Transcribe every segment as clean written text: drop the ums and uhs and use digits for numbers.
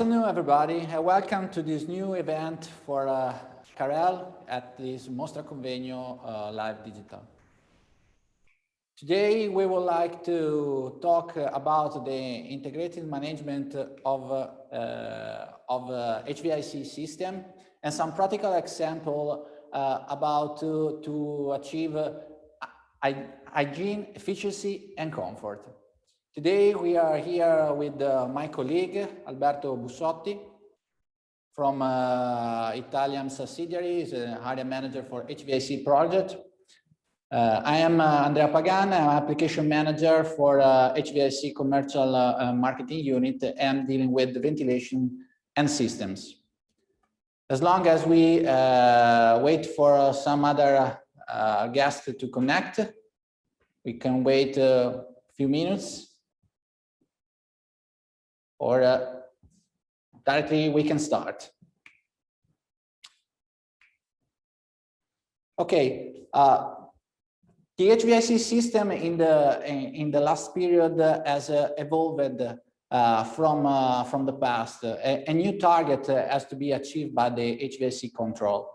afternoon, everybody, and welcome to this new event for Carel at this Mostra Convegno Live Digital. Today, we would like to talk about the integrated management of HVAC system and some practical example about to achieve hygiene, efficiency, and comfort. Today, we are here with my colleague, Alberto Bussotti, from Italian subsidiary, he's an area manager for HVAC project. I am Andrea Pagana, I'm application manager for HVAC commercial marketing unit and dealing with the ventilation and systems. As long as we wait for some other guests to connect, we can wait a few minutes. Or directly we can start. Okay, the HVAC system in the last period has evolved from the past. A new target has to be achieved by the HVAC control.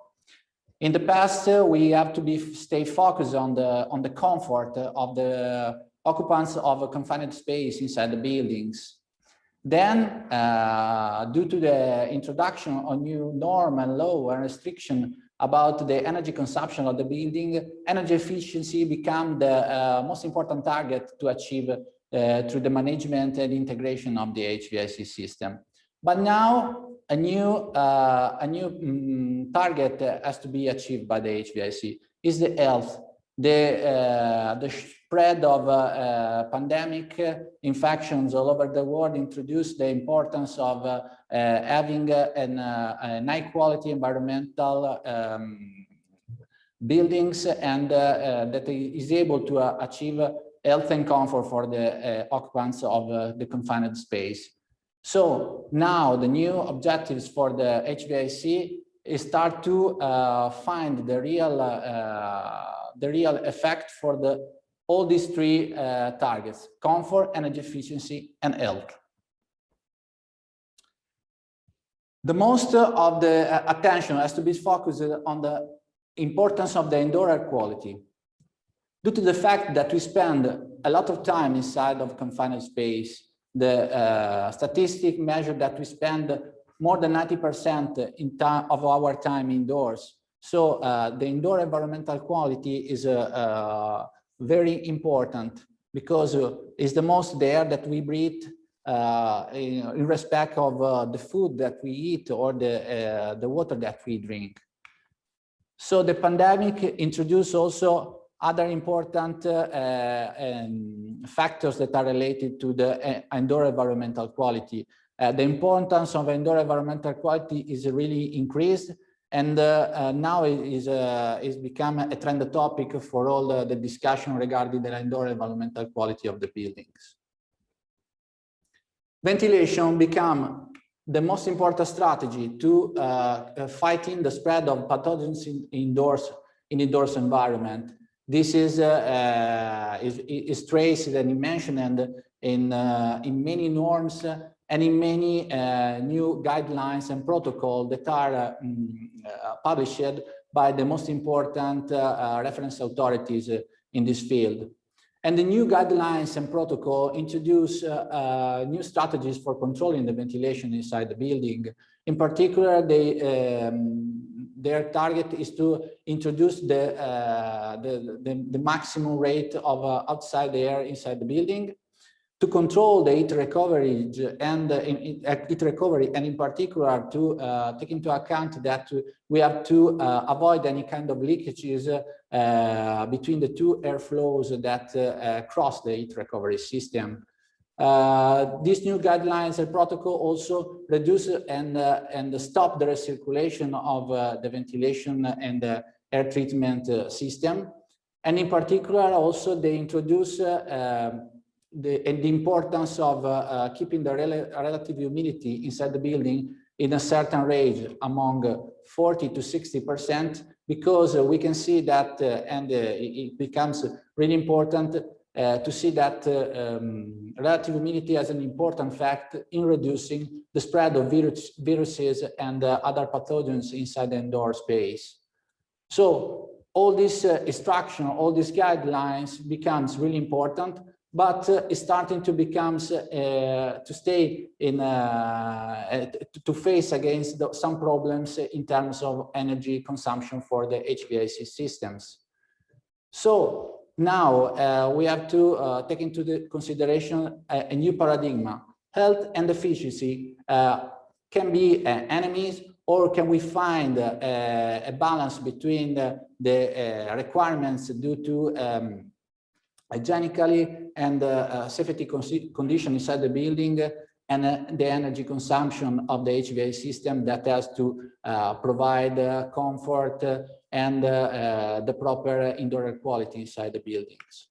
In the past, we have to stay focused on the comfort of the occupants of a confined space inside the buildings. Then, due to the introduction of new norm and law and restriction about the energy consumption of the building, energy efficiency became the most important target to achieve through the management and integration of the HVAC system. But now, a new target has to be achieved by the HVAC, is the health. The spread of pandemic infections all over the world introduced the importance of having an high quality environmental buildings and that is able to achieve health and comfort for the occupants of the confined space. So now the new objectives for the HVAC is start to find the real effect for all these three targets: comfort, energy efficiency, and health. The most of the attention has to be focused on the importance of the indoor air quality. Due to the fact that we spend a lot of time inside of confined space, the statistic measure that we spend more than 90% of our time indoors. So the indoor environmental quality is very important because it's the most the air that we breathe in respect of the food that we eat or the water that we drink. So the pandemic introduced also other important factors that are related to the indoor environmental quality. The importance of indoor environmental quality is really increased, and now is become a trend topic for all the discussion regarding the indoor environmental quality of the buildings. Ventilation become the most important strategy to fighting the spread of pathogens in indoors environment. This is traced and mentioned in many norms and in many new guidelines and protocols that are published by the most important reference authorities in this field. And the new guidelines and protocol introduce new strategies for controlling the ventilation inside the building. In particular, their target is to introduce the maximum rate of outside air inside the building, to control the heat recovery and in particular to take into account that we have to avoid any kind of leakages between the two airflows that cross the heat recovery system. These new guidelines and protocol also reduce and stop the recirculation of the ventilation and the air treatment system. And in particular, also they introduce the importance of keeping the relative humidity inside the building in a certain range among 40 to 60%, because we can see that, and it becomes really important, to see that relative humidity has an important fact in reducing the spread of viruses and other pathogens inside the indoor space. So all this instruction, all these guidelines becomes really important, but it's starting to become to stay in to face against some problems in terms of energy consumption for the HVAC systems. So now we have to take into the consideration a new paradigm. Health and efficiency can be enemies, or can we find a balance between the requirements due to hygienically and safety condition inside the building and the energy consumption of the HVAC system that has to provide comfort and the proper indoor air quality inside the buildings.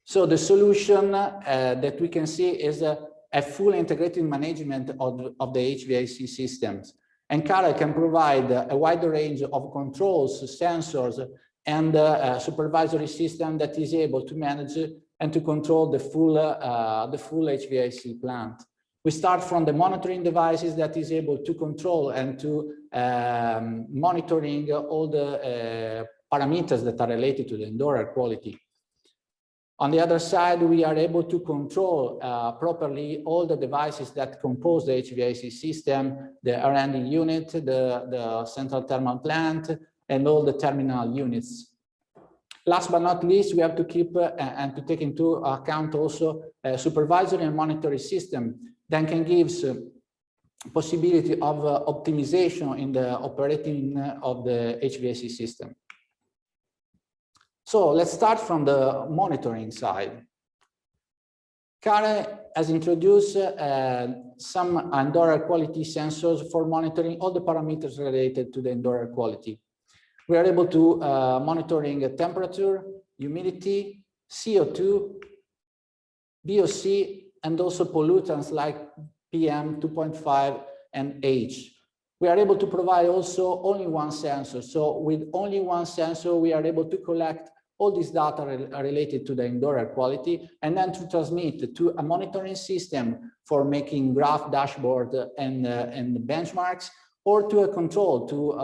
So the solution that we can see is a full integrated management of the HVAC systems. And CARE can provide a wide range of controls, sensors, and supervisory system that is able to manage and to control the full HVAC plant. We start from the monitoring devices that is able to control and to monitoring all the parameters that are related to the indoor air quality. On the other side, we are able to control properly all the devices that compose the HVAC system, the air handling unit, the central thermal plant, and all the terminal units. Last but not least, we have to keep and to take into account also a supervisory and monitoring system that can give possibility of optimization in the operating of the HVAC system. So let's start from the monitoring side. CARE has introduced some indoor air quality sensors for monitoring all the parameters related to the indoor air quality. We are able to monitoring temperature, humidity, CO2, VOC, and also pollutants like PM 2.5 and H. We are able to provide also only one sensor. So with only one sensor, we are able to collect all this data related to the indoor air quality and then to transmit to a monitoring system for making graph dashboard and benchmarks, or to a control to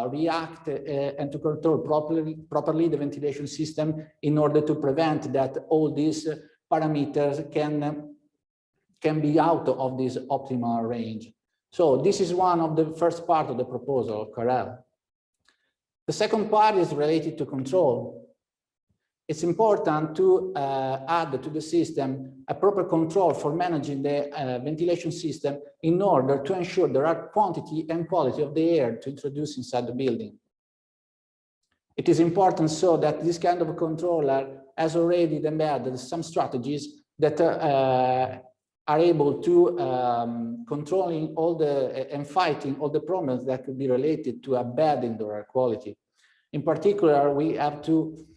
react and to control properly the ventilation system in order to prevent that all these parameters can be out of this optimal range. So this is one of the first part of the proposal of CARE. The second part is related to control. It's important to add to the system a proper control for managing the ventilation system in order to ensure the right quantity and quality of the air to introduce inside the building. It is important so that this kind of controller has already embedded some strategies that are able to controlling all the and fighting all the problems that could be related to a bad indoor air quality. In particular, we have to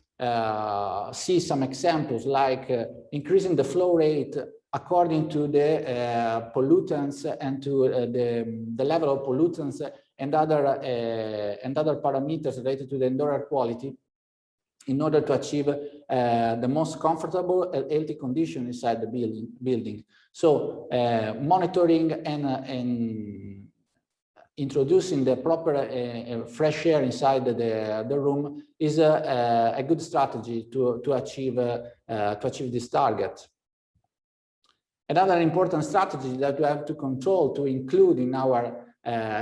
see some examples like increasing the flow rate according to the pollutants and to the level of pollutants and other parameters related to the indoor air quality in order to achieve the most comfortable and healthy condition inside the building. So monitoring and introducing the proper fresh air inside the room is a good strategy to achieve this target. Another important strategy that we have to include in our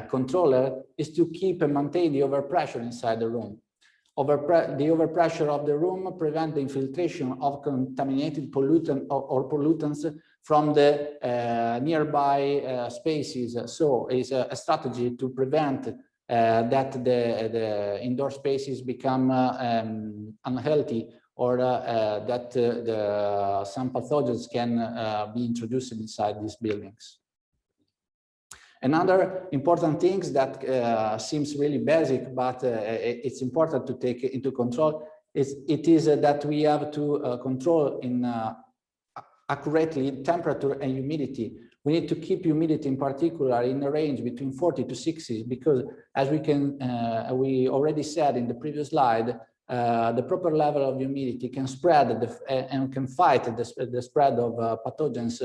controller is to keep and maintain the overpressure inside the room. The overpressure of the room prevents the infiltration of contaminated pollutant or pollutants from the nearby spaces. So it's a strategy to prevent that the indoor spaces become unhealthy, or that some pathogens can be introduced inside these buildings. Another important thing that seems really basic, but it's important to take into control is that we have to control accurately temperature and humidity. We need to keep humidity in particular in a range between 40 to 60, because as we already said in the previous slide, the proper level of humidity can spread and can fight the spread of pathogens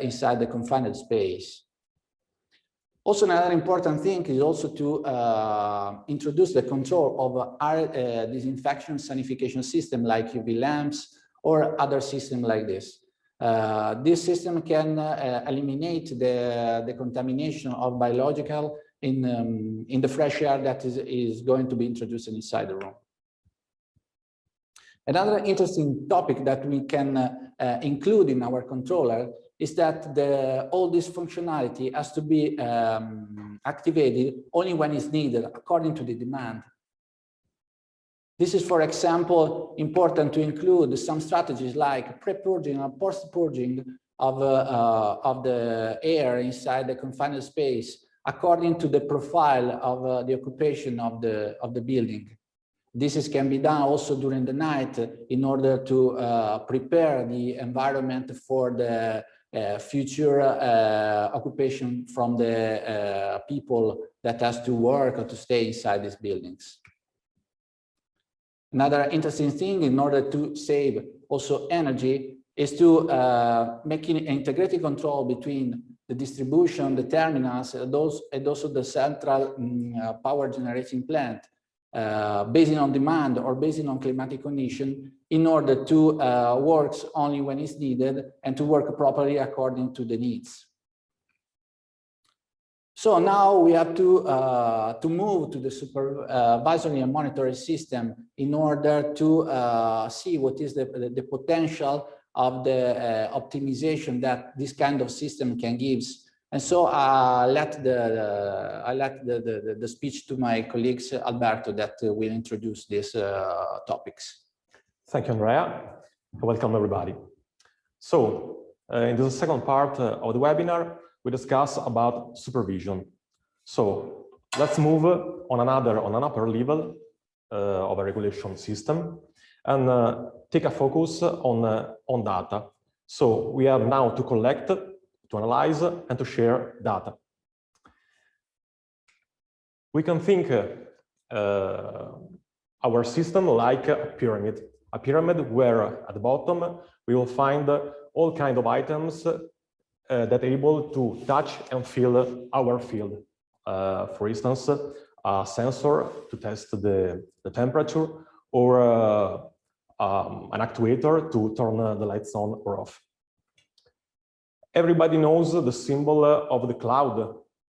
inside the confined space. Also, another important thing is also to introduce the control of our disinfection sanification system like UV lamps or other systems like this. This system can eliminate the contamination of biological in the fresh air that is going to be introduced inside the room. Another interesting topic that we can include in our controller is that all this functionality has to be activated only when it's needed according to the demand. This is, for example, important to include some strategies like pre-purging or post-purging of the air inside the confined space according to the profile of the occupation of the building. This can be done also during the night in order to prepare the environment for the future occupation from the people that has to work or to stay inside these buildings. Another interesting thing, in order to save also energy, is to make an integrated control between the distribution, the terminals, and also the central power generating plant, based on demand or based on climatic condition, in order to work only when it's needed and to work properly according to the needs. So now we have to move to the supervisory and monitoring system in order to see what is the potential of the optimization that this kind of system can give. And so I let the speech to my colleagues, Alberto, that will introduce these topics. Thank you, Andrea. Welcome, everybody. So in the second part of the webinar, we discuss about supervision. So let's move on an upper level of a regulation system and take a focus on data. So we have now to collect, to analyze, and to share data. We can think our system like a pyramid where at the bottom we will find all kinds of items that are able to touch and feel our field. For instance, a sensor to test the temperature, or an actuator to turn the lights on or off. Everybody knows the symbol of the cloud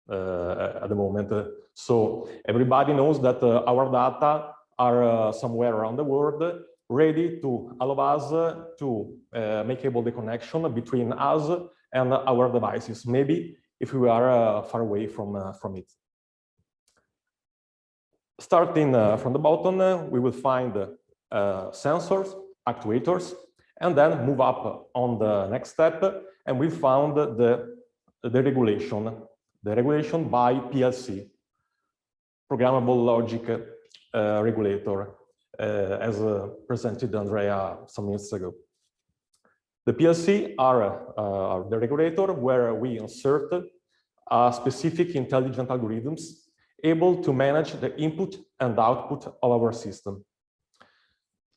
at the moment. So everybody knows that our data are somewhere around the world, ready to allow us to make able the connection between us and our devices, maybe if we are far away from it. Starting from the bottom, we will find sensors, actuators, and then move up on the next step, and we found the regulation by PLC, programmable logic regulator, as presented Andrea some minutes ago. The PLC are the regulator where we insert specific intelligent algorithms able to manage the input and output of our system.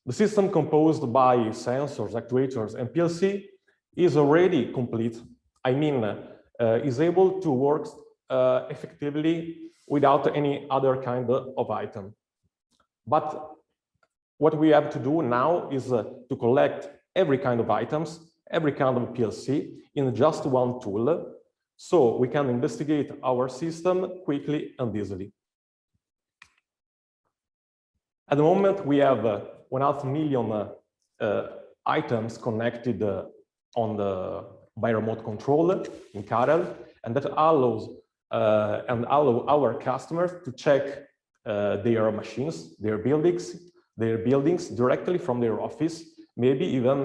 The system composed by sensors, actuators, and PLC is already complete. I mean, is able to work effectively without any other kind of item. But what we have to do now is to collect every kind of items, every kind of PLC in just one tool, so we can investigate our system quickly and easily. At the moment, we have 1.5 million items connected by remote control in Carel, and that allows our customers to check their machines, their buildings directly from their office. Maybe even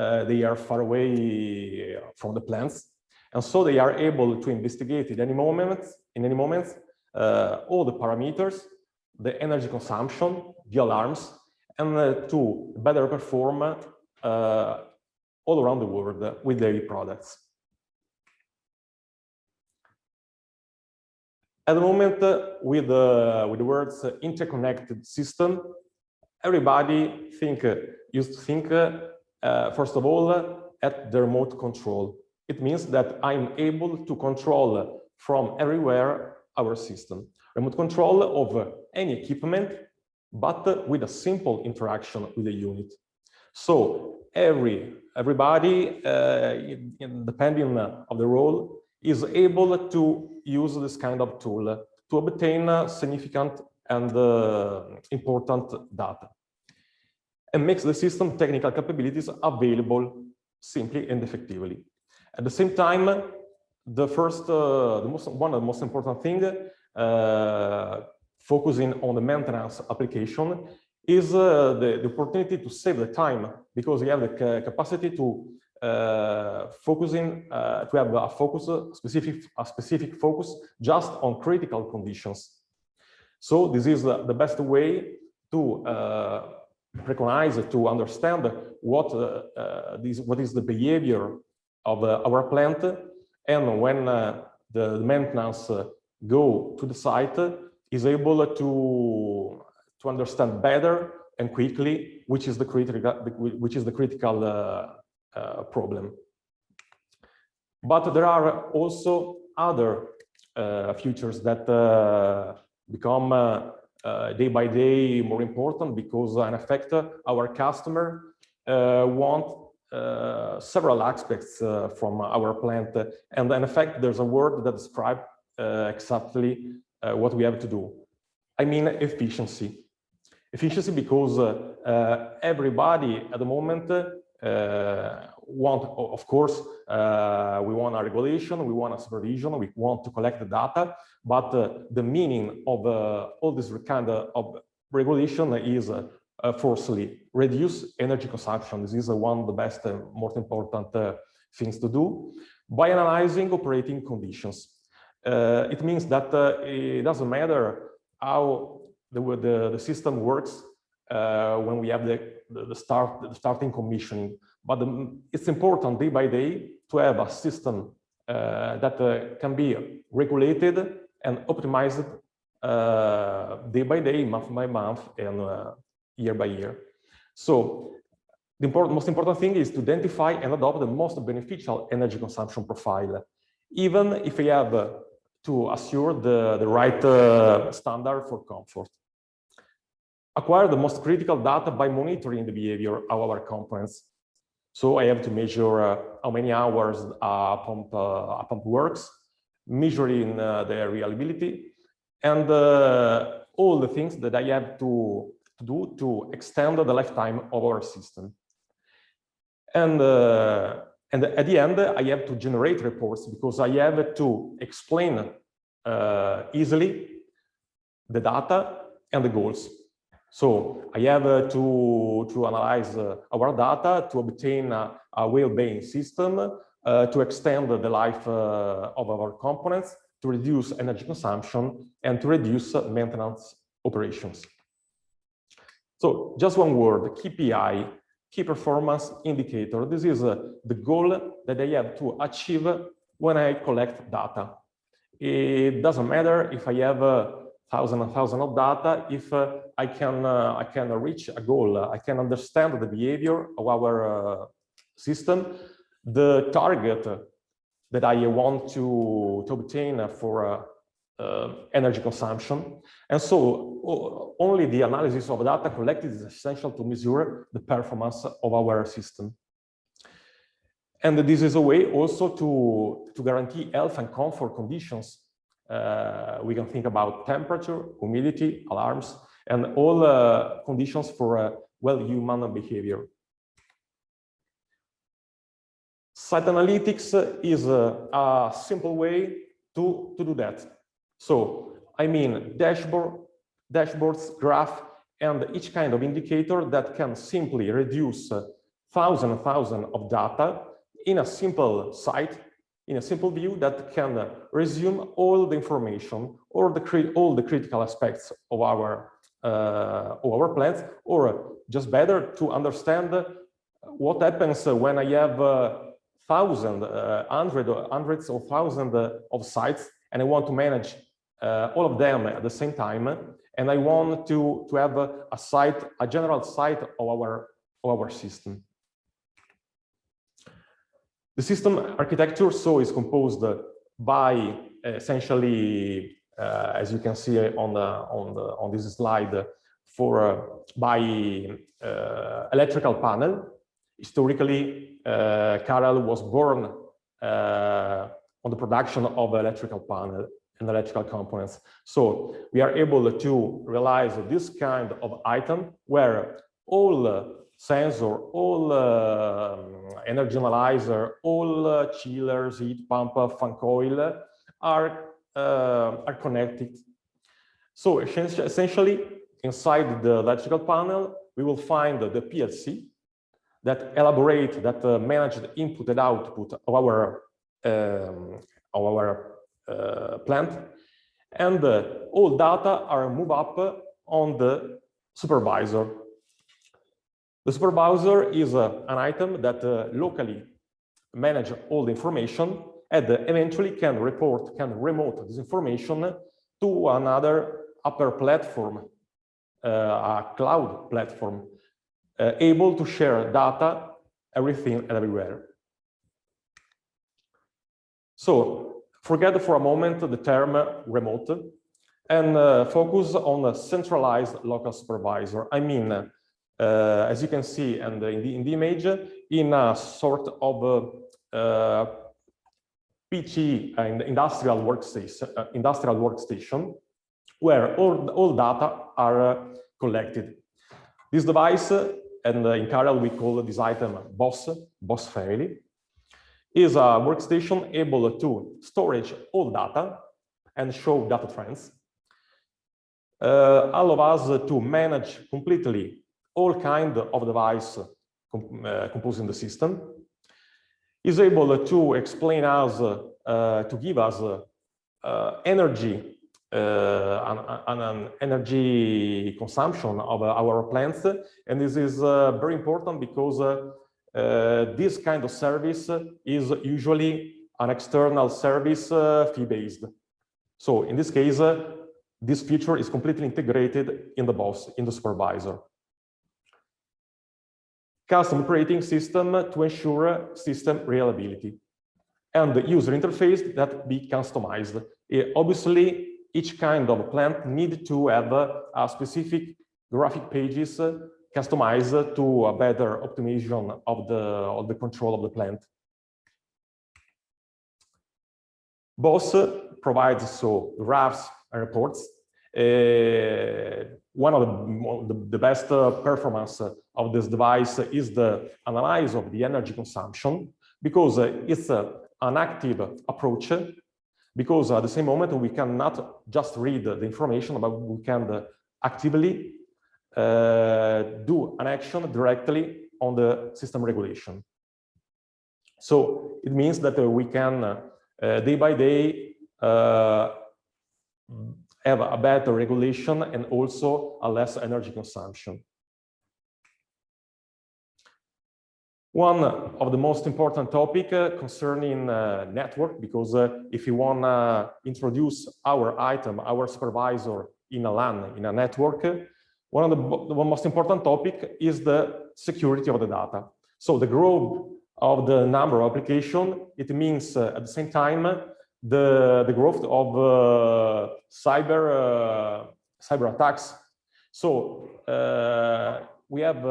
they are far away from the plants, and so they are able to investigate at any moment, all the parameters, the energy consumption, the alarms, and to better perform all around the world with their products. At the moment, with the words interconnected system, everybody used to think, first of all, at the remote control. It means that I'm able to control from everywhere our system. Remote control of any equipment, but with a simple interaction with the unit. So everybody, depending on the role, is able to use this kind of tool to obtain significant and important data, and makes the system technical capabilities available simply and effectively. At the same time, one of the most important things, focusing on the maintenance application, is the opportunity to save the time, because you have the capacity to to have a focus, a specific focus just on critical conditions. So this is the best way to recognize, to understand what is the behavior of our plant, and when the maintenance go to the site, is able to understand better and quickly which is the critical problem. But there are also other features that become day by day more important, because in effect our customer want several aspects from our plant, and in effect there's a word that describes exactly what we have to do. I mean efficiency. Efficiency, because everybody at the moment of course, we want a regulation, we want a supervision, we want to collect the data, but the meaning of all this kind of regulation is firstly, reduce energy consumption. This is one of the best and most important things to do by analyzing operating conditions. It means that it doesn't matter how the system works when we have the starting commissioning, but it's important day by day to have a system that can be regulated and optimized day by day, month by month, and year by year. So the most important thing is to identify and adopt the most beneficial energy consumption profile, even if we have to assure the right standard for comfort. Acquire the most critical data by monitoring the behavior of our components. So I have to measure how many hours a pump works, measuring the reliability, and all the things that I have to do to extend the lifetime of our system. And at the end, I have to generate reports, because I have to explain easily the data and the goals. So I have to analyze our data to obtain a well-being system, to extend the life of our components, to reduce energy consumption, and to reduce maintenance operations. So just one word, KPI, key performance indicator. This is the goal that I have to achieve when I collect data. It doesn't matter if I have thousands and thousands of data. If I can reach a goal, I can understand the behavior of our system, the target that I want to obtain for energy consumption. And so only the analysis of data collected is essential to measure the performance of our system. And this is a way also to guarantee health and comfort conditions. We can think about temperature, humidity, alarms, and all conditions for human behavior. Site analytics is a simple way to do that. So, I mean, dashboards, graph, and each kind of indicator that can simply reduce thousands and thousands of data in a simple site, in a simple view that can resume all the information or all the critical aspects of our plants, or just better to understand what happens when I have hundreds of thousands of sites, and I want to manage all of them at the same time, and I want to have a general site of our system. The system architecture is composed by essentially, as you can see on this slide, by electrical panel. Historically, Carel was born on the production of electrical panel and electrical components. So we are able to realize this kind of item where all sensor, all energy analyzer, all chillers, heat pump, fan coil are connected. So essentially, inside the electrical panel, we will find the PLC that manage the input and output of our plant, and all data are moved up on the supervisor. The supervisor is an item that locally manages all the information and eventually can remote this information to another upper platform, a cloud platform, able to share data, everything and everywhere. So forget for a moment the term remote and focus on a centralized local supervisor. I mean, as you can see in the image, in a sort of PC, industrial workstation, where all data are collected. This device, and in Carel we call this item BOSS family, is a workstation able to storage all data and show data trends, allow us to manage completely all kind of device composing the system, is able to explain us, to give us energy, an energy consumption of our plants, and this is very important because this kind of service is usually an external service fee-based. So in this case, this feature is completely integrated in the BOSS, in the supervisor. Custom operating system to ensure system reliability, and the user interface that be customized. Obviously, each kind of plant need to have a specific graphic pages customized to a better optimization of the control of the plant. BOSS provides graphs and reports. One of the best performance of this device is the analysis of the energy consumption, because it's an active approach, because at the same moment we cannot just read the information, but we can actively do an action directly on the system regulation. So it means that we can day by day have a better regulation and also a less energy consumption. One of the most important topic concerning network, because if you want to introduce our item, our supervisor in a LAN, in a network, one of the most important topic is the security of the data. So the growth of the number of applications, it means at the same time the growth of cyber attacks. So we have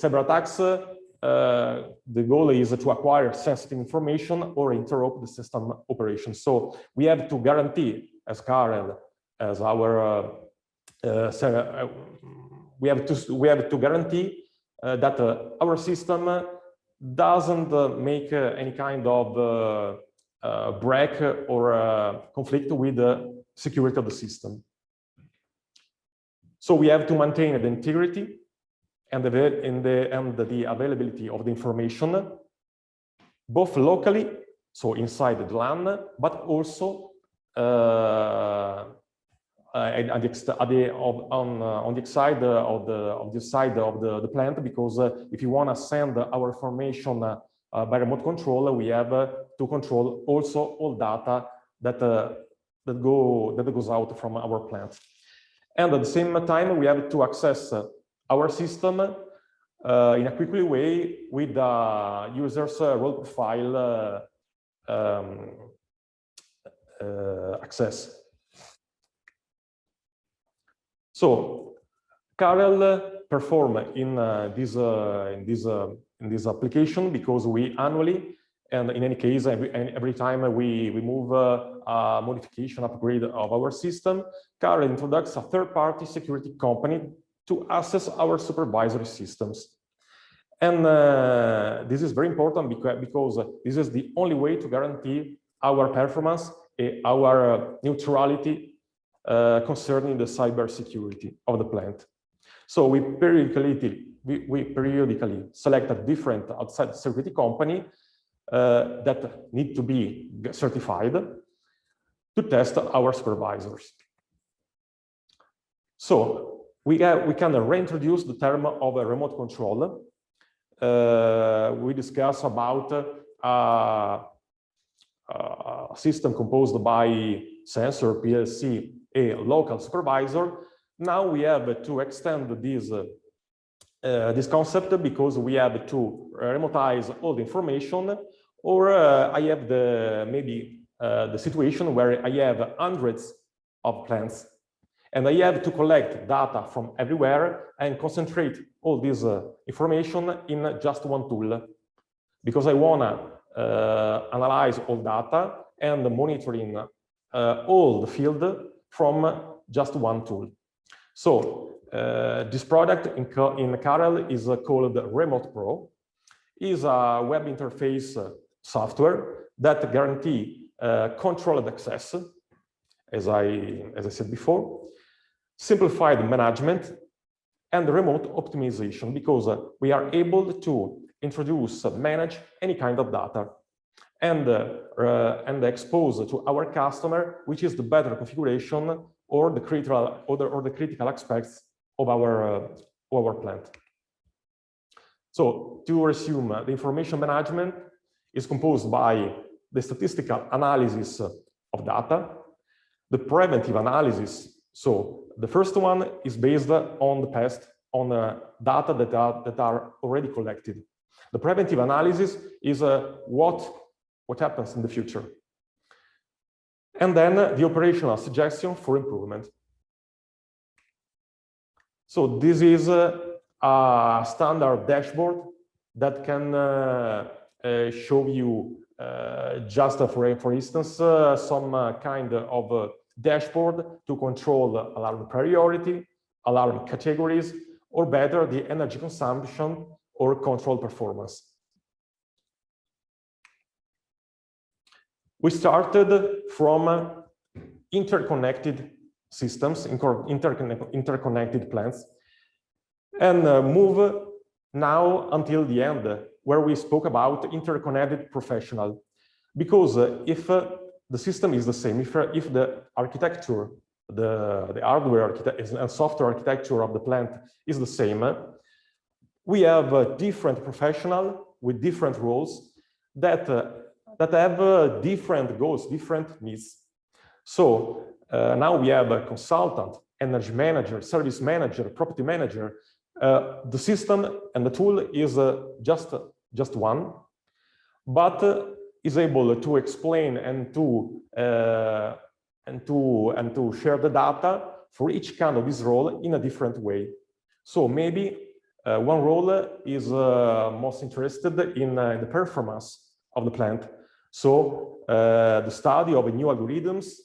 cyber attacks. The goal is to acquire sensitive information or interrupt the system operation. So we have to guarantee, as Carel, as our we have to guarantee that our system doesn't make any kind of break or conflict with the security of the system. So we have to maintain the integrity and the availability of the information, both locally, so inside the LAN, but also on the side of the plant, because if you want to send our information by remote control, we have to control also all data that goes out from our plant. And at the same time, we have to access our system in a quickly way with the user's role profile access. So Carel perform in this application because we annually, and in any case, every time we move a modification, upgrade of our system, Carel introduces a third-party security company to access our supervisory systems. And this is very important because this is the only way to guarantee our performance and our neutrality concerning the cybersecurity of the plant. So we periodically select a different outside security company that need to be certified to test our supervisors. So we can reintroduce the term of a remote control. We discuss about a system composed by sensor, PLC, a local supervisor. Now we have to extend this concept because we have to remotize all the information, or I have maybe the situation where I have hundreds of plants and I have to collect data from everywhere and concentrate all this information in just one tool, because I want to analyze all data and monitoring all the field from just one tool. So this product in Carel is called Remote Pro. Is a web interface software that guarantee controlled access, as I said before, simplified management, and remote optimization, because we are able to introduce, manage any kind of data, and expose to our customer which is the better configuration or the critical aspects of our plant. So to resume, the information management is composed by the statistical analysis of data, the preventive analysis. So the first one is based on the past, on data that are already collected. The preventive analysis is what happens in the future. And then the operational suggestion for improvement. So this is a standard dashboard that can show you just for instance some kind of dashboard to control alarm priority, alarm categories, or better, the energy consumption or control performance. We started from interconnected systems, interconnected plants, and move now until the end, where we spoke about interconnected professional. Because if the system is the same, if the architecture, the hardware and software architecture of the plant is the same, we have different professionals with different roles that have different goals, different needs. So now we have a consultant, energy manager, service manager, property manager. The system and the tool is just one, but is able to explain and to share the data for each kind of this role in a different way. So maybe one role is most interested in the performance of the plant. So the study of new algorithms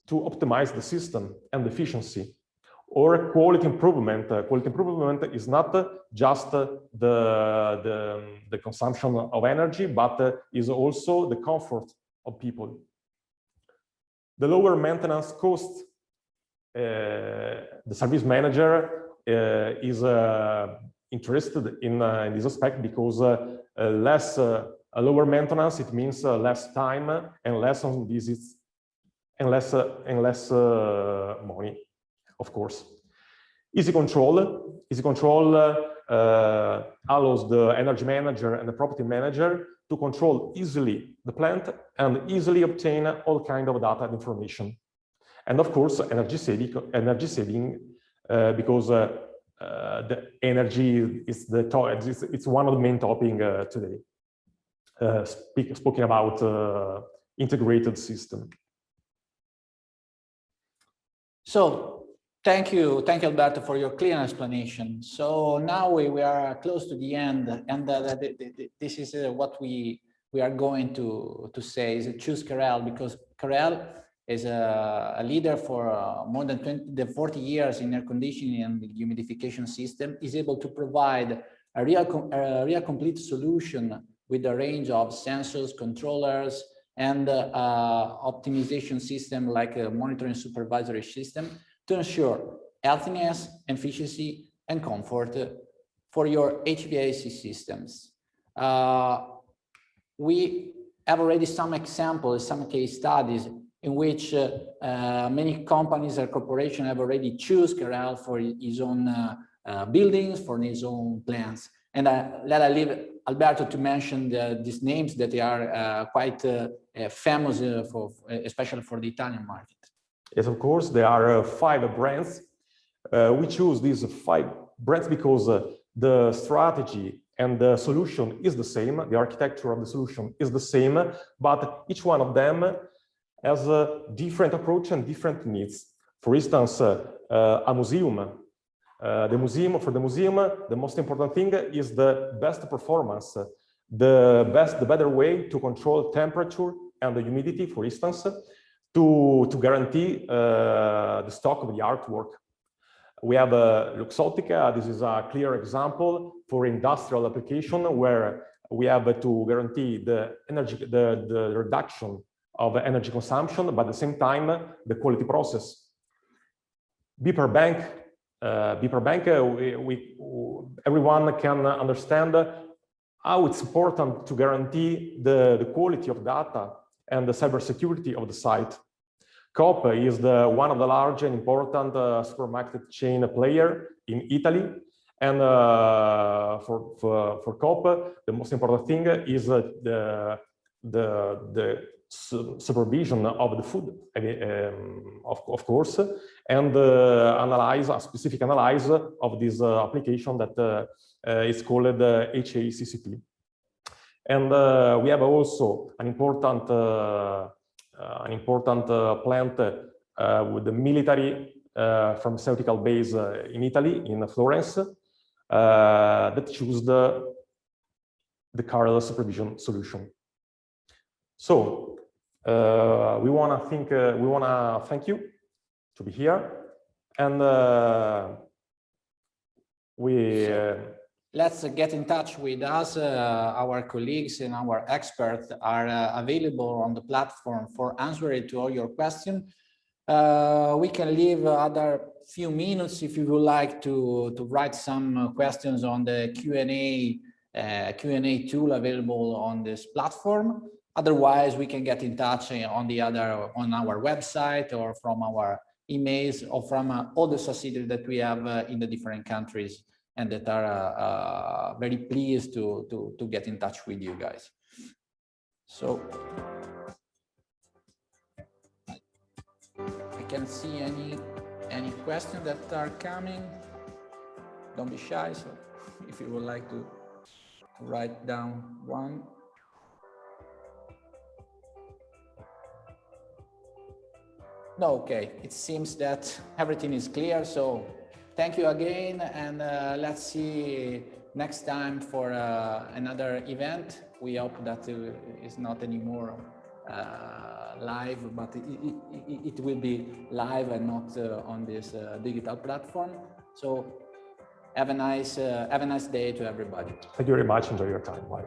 to optimize the system and efficiency, or quality improvement. Quality improvement is not just the consumption of energy, but is also the comfort of people. The lower maintenance cost, the service manager is interested in this aspect, because lower maintenance, it means less time and less on visits and less money, of course. Easy control allows the energy manager and the property manager to control easily the plant and easily obtain all kinds of data and information. And of course, energy saving because the energy is it's one of the main topics today. Speaking about integrated system. So thank you, Alberto, for your clear explanation. So now we are close to the end, and this is what we are going to say is choose Carel, because Carel is a leader for more than 40 years in air conditioning and humidification system, is able to provide a real complete solution with a range of sensors, controllers, and optimization system like a monitoring supervisory system to ensure healthiness, efficiency, and comfort for your HVAC systems. We have already some examples, some case studies in which many companies or corporations have already choose Carel for his own buildings, for his own plants. And let I leave Alberto to mention these names that they are quite famous, especially for the Italian market. Yes, of course, there are 5 brands. We choose these 5 brands because the strategy and the solution is the same. The architecture of the solution is the same, but each one of them has a different approach and different needs. For instance, a museum. For the museum, the most important thing is the best performance, the better way to control temperature and the humidity, for instance, to guarantee the stock of the artwork. We have Luxottica. This is a clear example for industrial application where we have to guarantee the reduction of energy consumption, but at the same time, the quality process. Beeper Bank, everyone can understand how it's important to guarantee the quality of data and the cybersecurity of the site. Coop is one of the large and important supermarket chain player in Italy. And for Coop, the most important thing is the supervision of the food, of course, and a specific analysis of this application that is called HACCP. And we have also an important plant with the military pharmaceutical base in Italy, in Florence, that choose the Carel supervision solution. So we want to thank you to be here, and let's get in touch with us. Our colleagues and our experts are available on the platform for answering to all your questions. We can leave other few minutes if you would like to write some questions on the Q&A tool available on this platform. Otherwise, we can get in touch on our website or from our emails or from all the subsidiaries that we have in the different countries and that are very pleased to get in touch with you guys. So I can't see any questions that are coming. Don't be shy. So if you would like to write down one. No, okay. It seems that everything is clear. So thank you again, and let's see next time for another event. We hope that it's not anymore live, but it will be live and not on this digital platform. So have a nice day to everybody. Thank you very much. Enjoy your time. Bye.